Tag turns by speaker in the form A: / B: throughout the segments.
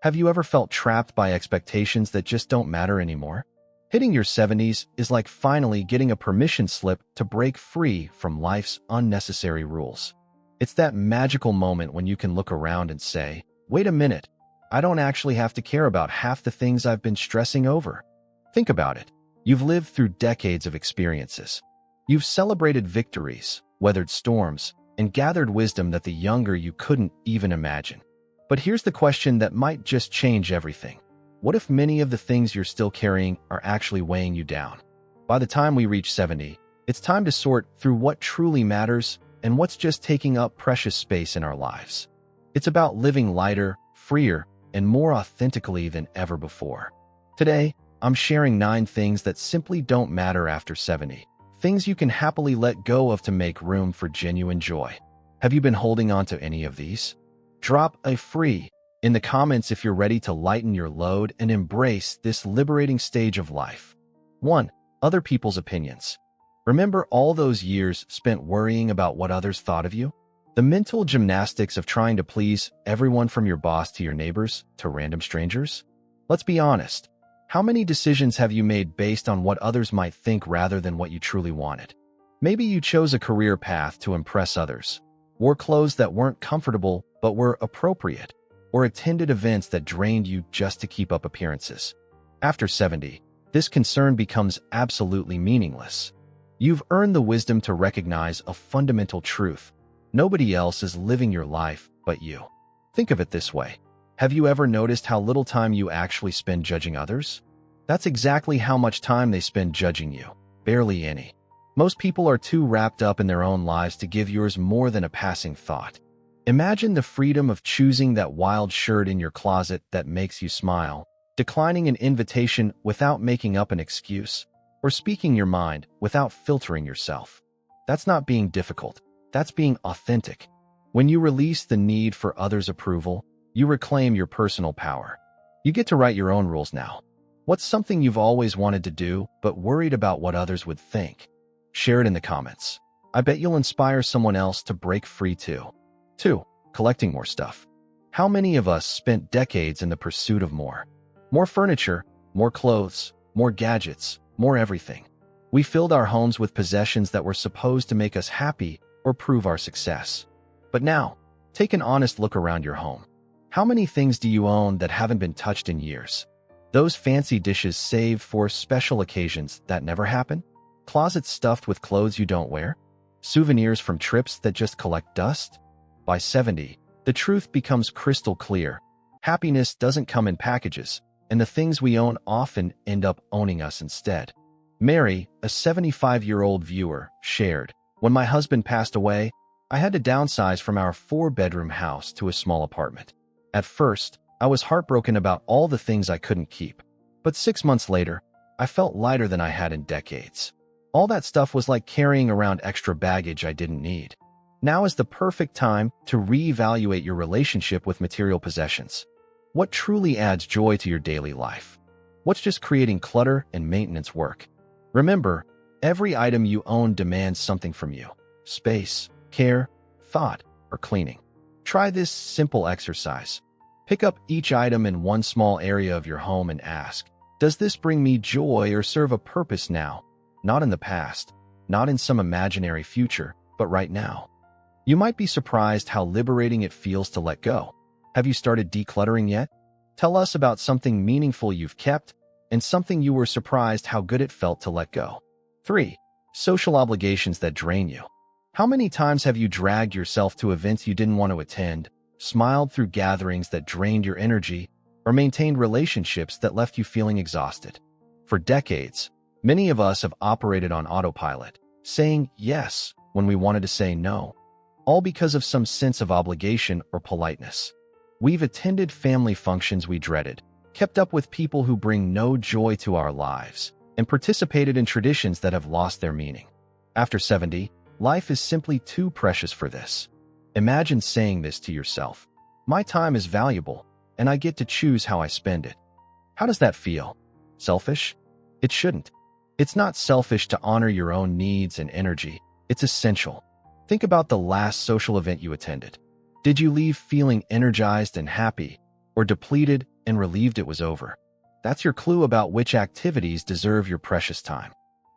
A: Have you ever felt trapped by expectations that just don't matter anymore? Hitting your 70s is like finally getting a permission slip to break free from life's unnecessary rules. It's that magical moment when you can look around and say, wait a minute, I don't actually have to care about half the things I've been stressing over. Think about it. You've lived through decades of experiences. You've celebrated victories, weathered storms, and gathered wisdom that the younger you couldn't even imagine. But here's the question that might just change everything. What if many of the things you're still carrying are actually weighing you down? By the time we reach 70, it's time to sort through what truly matters and what's just taking up precious space in our lives. It's about living lighter, freer, and more authentically than ever before. Today, I'm sharing 9 things that simply don't matter after 70. Things you can happily let go of to make room for genuine joy. Have you been holding on to any of these? Drop a free in the comments if you're ready to lighten your load and embrace this liberating stage of life. 1. Other people's opinions. Remember all those years spent worrying about what others thought of you? The mental gymnastics of trying to please everyone from your boss to your neighbors to random strangers? Let's be honest. How many decisions have you made based on what others might think rather than what you truly wanted? Maybe you chose a career path to impress others, wore clothes that weren't comfortable but were appropriate, or attended events that drained you just to keep up appearances. After 70, this concern becomes absolutely meaningless. You've earned the wisdom to recognize a fundamental truth. Nobody else is living your life but you. Think of it this way. Have you ever noticed how little time you actually spend judging others? That's exactly how much time they spend judging you. Barely any. Most people are too wrapped up in their own lives to give yours more than a passing thought. Imagine the freedom of choosing that wild shirt in your closet that makes you smile, declining an invitation without making up an excuse, or speaking your mind without filtering yourself. That's not being difficult. That's being authentic. When you release the need for others' approval, you reclaim your personal power. You get to write your own rules now. What's something you've always wanted to do but worried about what others would think? Share it in the comments. I bet you'll inspire someone else to break free too. 2. Collecting more stuff. How many of us spent decades in the pursuit of more? More furniture, more clothes, more gadgets, more everything. We filled our homes with possessions that were supposed to make us happy or prove our success. But now, take an honest look around your home. How many things do you own that haven't been touched in years? Those fancy dishes saved for special occasions that never happen? Closets stuffed with clothes you don't wear? Souvenirs from trips that just collect dust? By 70, the truth becomes crystal clear. Happiness doesn't come in packages, and the things we own often end up owning us instead. Mary, a 75-year-old viewer, shared, "When my husband passed away, I had to downsize from our 4-bedroom house to a small apartment. At first, I was heartbroken about all the things I couldn't keep. But 6 months later, I felt lighter than I had in decades. All that stuff was like carrying around extra baggage I didn't need." Now is the perfect time to reevaluate your relationship with material possessions. What truly adds joy to your daily life? What's just creating clutter and maintenance work? Remember, every item you own demands something from you: space, care, thought, or cleaning. Try this simple exercise. Pick up each item in one small area of your home and ask, does this bring me joy or serve a purpose now? Not in the past, not in some imaginary future, but right now. You might be surprised how liberating it feels to let go. Have you started decluttering yet? Tell us about something meaningful you've kept and something you were surprised how good it felt to let go. 3. Social obligations that drain you. How many times have you dragged yourself to events you didn't want to attend, smiled through gatherings that drained your energy, or maintained relationships that left you feeling exhausted? For decades, many of us have operated on autopilot, saying yes when we wanted to say no, all because of some sense of obligation or politeness. We've attended family functions we dreaded, kept up with people who bring no joy to our lives, and participated in traditions that have lost their meaning. After 70, life is simply too precious for this. Imagine saying this to yourself: my time is valuable, and I get to choose how I spend it. How does that feel? Selfish? It shouldn't. It's not selfish to honor your own needs and energy. It's essential. Think about the last social event you attended. Did you leave feeling energized and happy, or depleted and relieved it was over. That's your clue about which activities deserve your precious time.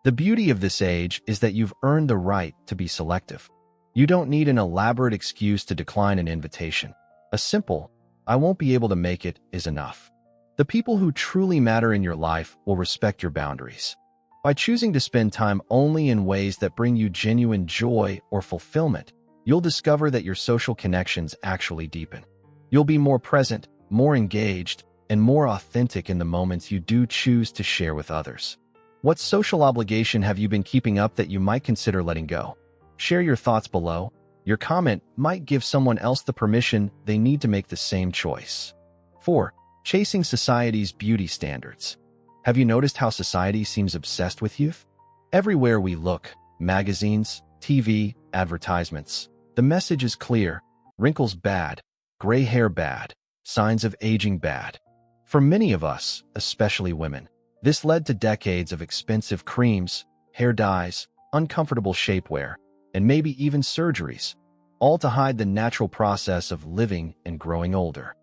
A: The beauty of this age is that you've earned the right to be selective. You don't need an elaborate excuse to decline an invitation. A simple, "I won't be able to make it," is enough. The people who truly matter in your life will respect your boundaries. By choosing to spend time only in ways that bring you genuine joy or fulfillment, you'll discover that your social connections actually deepen. You'll be more present, more engaged, and more authentic in the moments you do choose to share with others. What social obligation have you been keeping up that you might consider letting go? Share your thoughts below. Your comment might give someone else the permission they need to make the same choice. 4. Chasing society's beauty standards. Have you noticed how society seems obsessed with youth? Everywhere we look, magazines, TV, advertisements, the message is clear: wrinkles bad, gray hair bad, signs of aging bad. For many of us, especially women, this led to decades of expensive creams, hair dyes, uncomfortable shapewear, and maybe even surgeries, all to hide the natural process of living and growing older.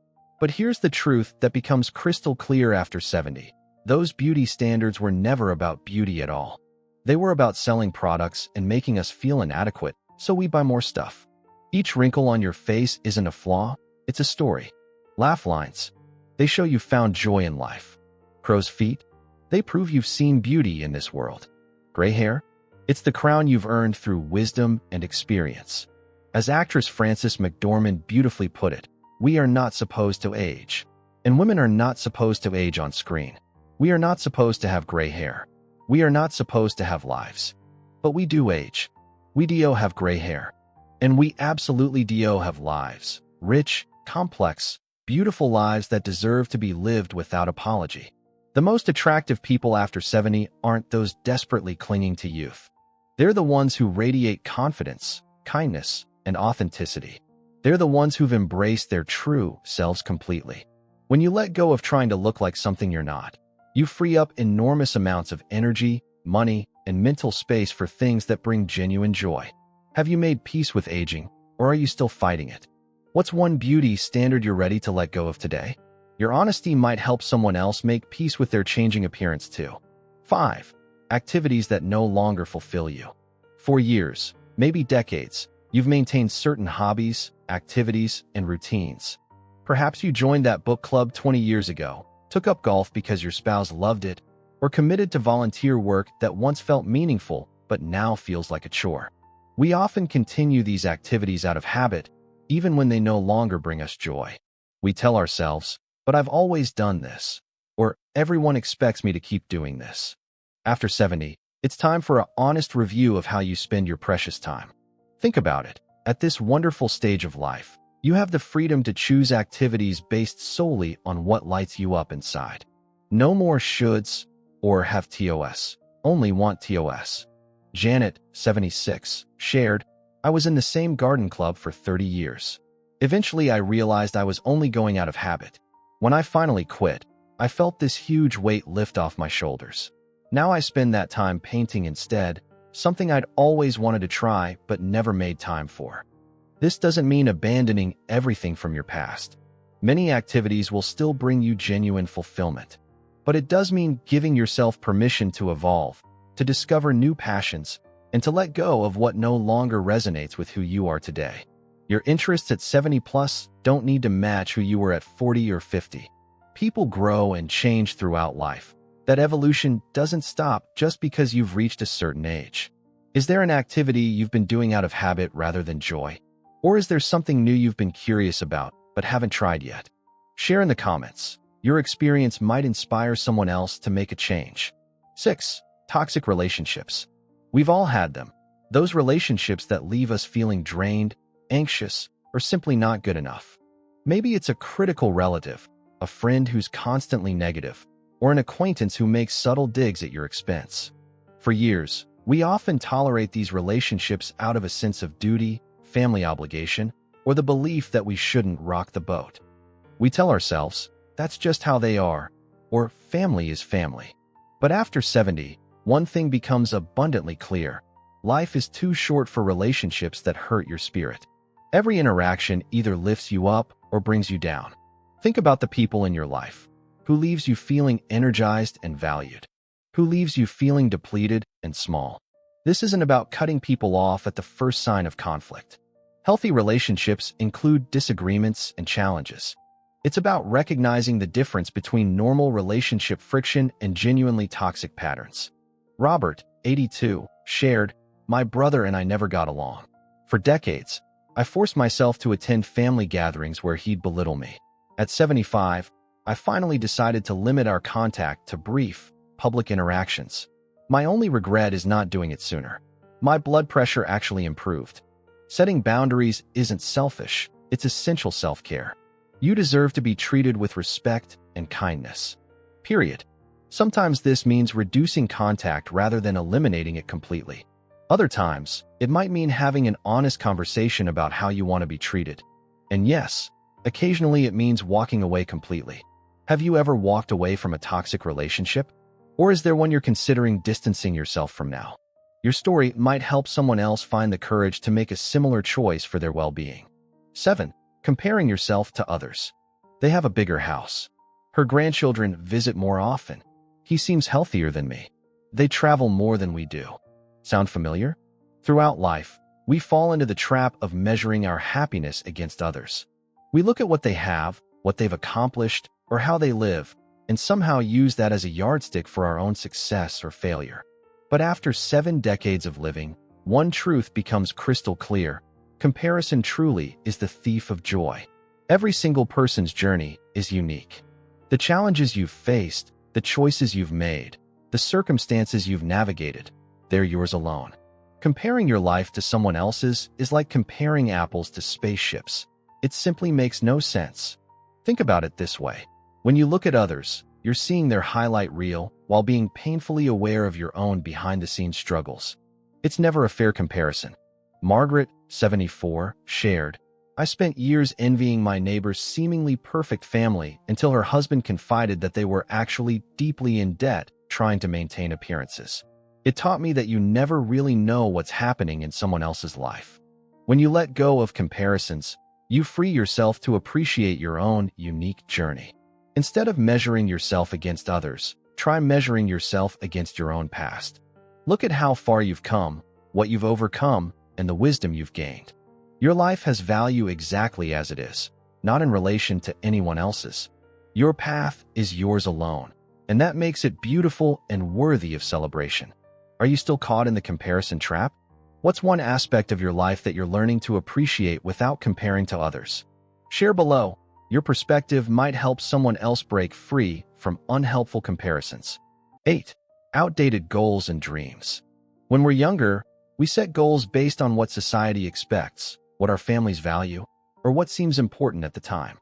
A: But here's the truth that becomes crystal clear after 70. Those beauty standards were never about beauty at all. They were about selling products and making us feel inadequate, so we buy more stuff. Each wrinkle on your face isn't a flaw, it's a story. Laugh lines, they show you found joy in life. Crow's feet, they prove you've seen beauty in this world. Gray hair, it's the crown you've earned through wisdom and experience. As actress Frances McDormand beautifully put it, we are not supposed to age. And women are not supposed to age on screen. We are not supposed to have gray hair. We are not supposed to have lives. But we do age. We do have gray hair. And we absolutely do have lives. Rich, complex, beautiful lives that deserve to be lived without apology. The most attractive people after 70 aren't those desperately clinging to youth. They're the ones who radiate confidence, kindness, and authenticity. They're the ones who've embraced their true selves completely. When you let go of trying to look like something you're not, you free up enormous amounts of energy, money, and mental space for things that bring genuine joy. Have you made peace with aging, or are you still fighting it? What's one beauty standard you're ready to let go of today? Your honesty might help someone else make peace with their changing appearance too. 5. Activities that no longer fulfill you. For years, maybe decades, you've maintained certain hobbies, activities, and routines. Perhaps you joined that book club 20 years ago, took up golf because your spouse loved it, or committed to volunteer work that once felt meaningful but now feels like a chore. We often continue these activities out of habit, even when they no longer bring us joy. We tell ourselves, "But I've always done this," or "Everyone expects me to keep doing this." After 70, it's time for an honest review of how you spend your precious time. Think about it. At this wonderful stage of life, you have the freedom to choose activities based solely on what lights you up inside. No more shoulds or have TOS, only want TOS. Janet, 76, shared, "I was in the same garden club for 30 years. Eventually, I realized I was only going out of habit. When I finally quit, I felt this huge weight lift off my shoulders. Now I spend that time painting instead, something I'd always wanted to try but never made time for." This doesn't mean abandoning everything from your past. Many activities will still bring you genuine fulfillment. But it does mean giving yourself permission to evolve, to discover new passions, and to let go of what no longer resonates with who you are today. Your interests at 70 plus don't need to match who you were at 40 or 50. People grow and change throughout life. That evolution doesn't stop just because you've reached a certain age. Is there an activity you've been doing out of habit rather than joy? Or is there something new you've been curious about but haven't tried yet? Share in the comments. Your experience might inspire someone else to make a change. 6. Toxic relationships. We've all had them. Those relationships that leave us feeling drained, anxious, or simply not good enough. Maybe it's a critical relative, a friend who's constantly negative, or an acquaintance who makes subtle digs at your expense. For years, we often tolerate these relationships out of a sense of duty, family obligation, or the belief that we shouldn't rock the boat. We tell ourselves, "That's just how they are," or "Family is family." But after 70, one thing becomes abundantly clear. Life is too short for relationships that hurt your spirit. Every interaction either lifts you up or brings you down. Think about the people in your life. Who leaves you feeling energized and valued? Who leaves you feeling depleted and small? This isn't about cutting people off at the first sign of conflict. Healthy relationships include disagreements and challenges. It's about recognizing the difference between normal relationship friction and genuinely toxic patterns. Robert, 82, shared, "My brother and I never got along. For decades, I forced myself to attend family gatherings where he'd belittle me. At 75, I finally decided to limit our contact to brief, public interactions. My only regret is not doing it sooner. My blood pressure actually improved." Setting boundaries isn't selfish, it's essential self-care. You deserve to be treated with respect and kindness. Period. Sometimes this means reducing contact rather than eliminating it completely. Other times, it might mean having an honest conversation about how you want to be treated. And yes, occasionally it means walking away completely. Have you ever walked away from a toxic relationship? Or is there one you're considering distancing yourself from now? Your story might help someone else find the courage to make a similar choice for their well-being. 7. Comparing yourself to others. They have a bigger house. Her grandchildren visit more often. He seems healthier than me. They travel more than we do. Sound familiar? Throughout life, we fall into the trap of measuring our happiness against others. We look at what they have, what they've accomplished, or how they live, and somehow use that as a yardstick for our own success or failure. But after 7 decades of living, one truth becomes crystal clear. Comparison truly is the thief of joy. Every single person's journey is unique. The challenges you've faced, the choices you've made, the circumstances you've navigated, they're yours alone. Comparing your life to someone else's is like comparing apples to spaceships. It simply makes no sense. Think about it this way. When you look at others, you're seeing their highlight reel while being painfully aware of your own behind-the-scenes struggles. It's never a fair comparison. Margaret, 74, shared, "I spent years envying my neighbor's seemingly perfect family until her husband confided that they were actually deeply in debt trying to maintain appearances. It taught me that you never really know what's happening in someone else's life. When you let go of comparisons, you free yourself to appreciate your own unique journey. Instead of measuring yourself against others, try measuring yourself against your own past. Look at how far you've come, what you've overcome, and the wisdom you've gained. Your life has value exactly as it is, not in relation to anyone else's. Your path is yours alone, and that makes it beautiful and worthy of celebration. Are you still caught in the comparison trap? What's one aspect of your life that you're learning to appreciate without comparing to others? Share below. Your perspective might help someone else break free from unhelpful comparisons. 8. Outdated goals and dreams. When we're younger, we set goals based on what society expects, what our families value, or what seems important at the time.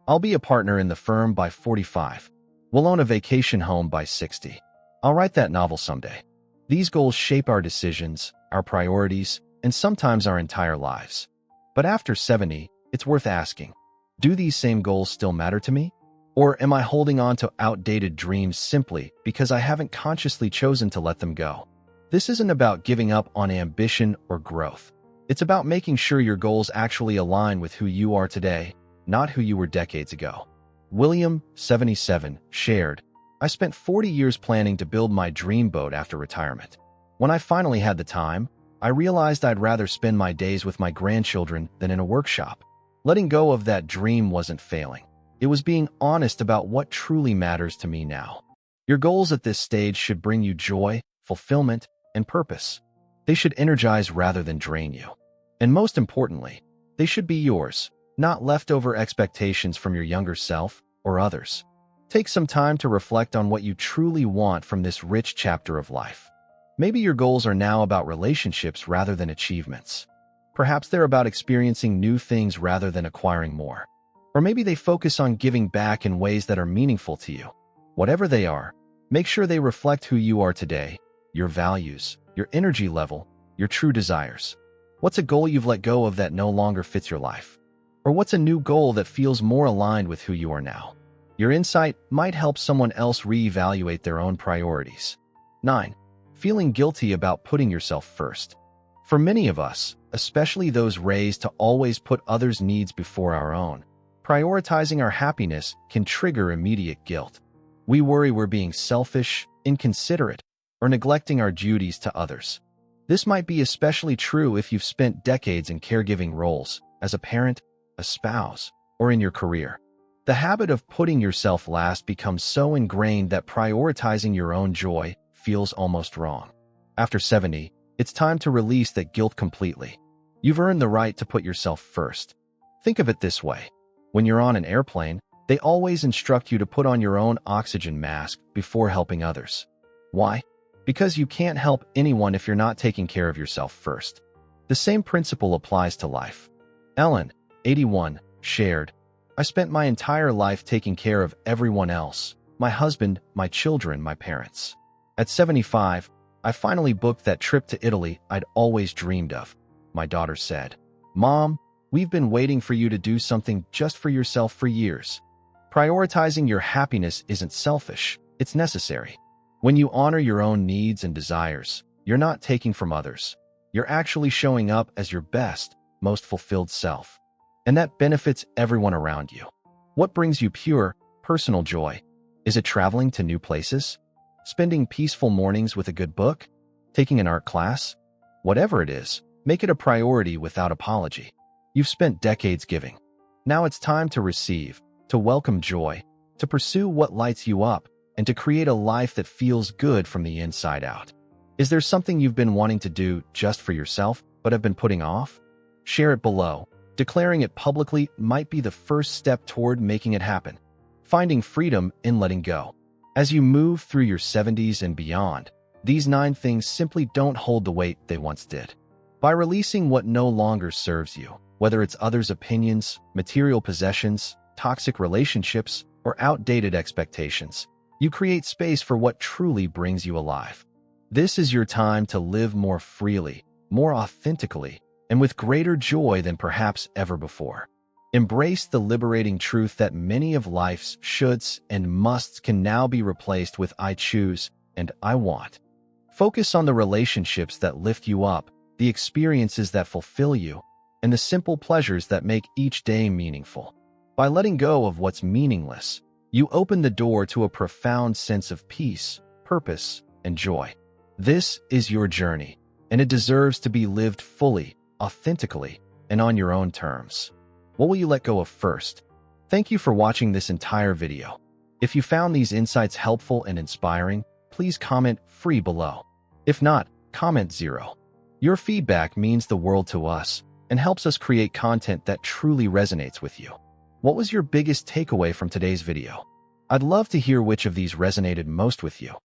A: I'll be a partner in the firm by 45. We'll own a vacation home by 60. I'll write that novel someday. These goals shape our decisions, our priorities, and sometimes our entire lives. But after 70, it's worth asking, do these same goals still matter to me? Or am I holding on to outdated dreams simply because I haven't consciously chosen to let them go? This isn't about giving up on ambition or growth. It's about making sure your goals actually align with who you are today, not who you were decades ago. William, 77, shared, "I spent 40 years planning to build my dream boat after retirement. When I finally had the time, I realized I'd rather spend my days with my grandchildren than in a workshop. Letting go of that dream wasn't failing. It was being honest about what truly matters to me now." Your goals at this stage should bring you joy, fulfillment, and purpose. They should energize rather than drain you. And most importantly, they should be yours, not leftover expectations from your younger self or others. Take some time to reflect on what you truly want from this rich chapter of life. Maybe your goals are now about relationships rather than achievements. Perhaps they're about experiencing new things rather than acquiring more. Or maybe they focus on giving back in ways that are meaningful to you. Whatever they are, make sure they reflect who you are today, your values, your energy level, your true desires. What's a goal you've let go of that no longer fits your life? Or what's a new goal that feels more aligned with who you are now? Your insight might help someone else reevaluate their own priorities. 9. Feeling guilty about putting yourself first. For many of us, especially those raised to always put others' needs before our own, Prioritizing our happiness can trigger immediate guilt. We worry we're being selfish, inconsiderate, or neglecting our duties to others. This might be especially true if you've spent decades in caregiving roles, as a parent, a spouse, or in your career. The habit of putting yourself last becomes so ingrained that prioritizing your own joy feels almost wrong. After 70, it's time to release that guilt completely. You've earned the right to put yourself first. Think of it this way. When you're on an airplane, they always instruct you to put on your own oxygen mask before helping others. Why? Because you can't help anyone if you're not taking care of yourself first. The same principle applies to life. Ellen, 81, shared, "I spent my entire life taking care of everyone else, my husband, my children, my parents. At 75, I finally booked that trip to Italy I'd always dreamed of." My daughter said, "Mom, we've been waiting for you to do something just for yourself for years." Prioritizing your happiness isn't selfish, it's necessary. When you honor your own needs and desires, you're not taking from others. You're actually showing up as your best, most fulfilled self. And that benefits everyone around you. What brings you pure, personal joy? Is it traveling to new places? Spending peaceful mornings with a good book? Taking an art class? Whatever it is, make it a priority without apology. You've spent decades giving. Now it's time to receive, to welcome joy, to pursue what lights you up, and to create a life that feels good from the inside out. Is there something you've been wanting to do just for yourself, but have been putting off? Share it below. Declaring it publicly might be the first step toward making it happen. Finding freedom in letting go. As you move through your 70s and beyond, these 9 things simply don't hold the weight they once did. By releasing what no longer serves you, whether it's others' opinions, material possessions, toxic relationships, or outdated expectations, you create space for what truly brings you alive. This is your time to live more freely, more authentically, and with greater joy than perhaps ever before. Embrace the liberating truth that many of life's shoulds and musts can now be replaced with "I choose" and "I want." Focus on the relationships that lift you up, the experiences that fulfill you, and the simple pleasures that make each day meaningful. By letting go of what's meaningless, you open the door to a profound sense of peace, purpose, and joy. This is your journey, and it deserves to be lived fully, authentically, and on your own terms. What will you let go of first? Thank you for watching this entire video. If you found these insights helpful and inspiring, please comment free below. If not, comment 0. Your feedback means the world to us and helps us create content that truly resonates with you. What was your biggest takeaway from today's video? I'd love to hear which of these resonated most with you.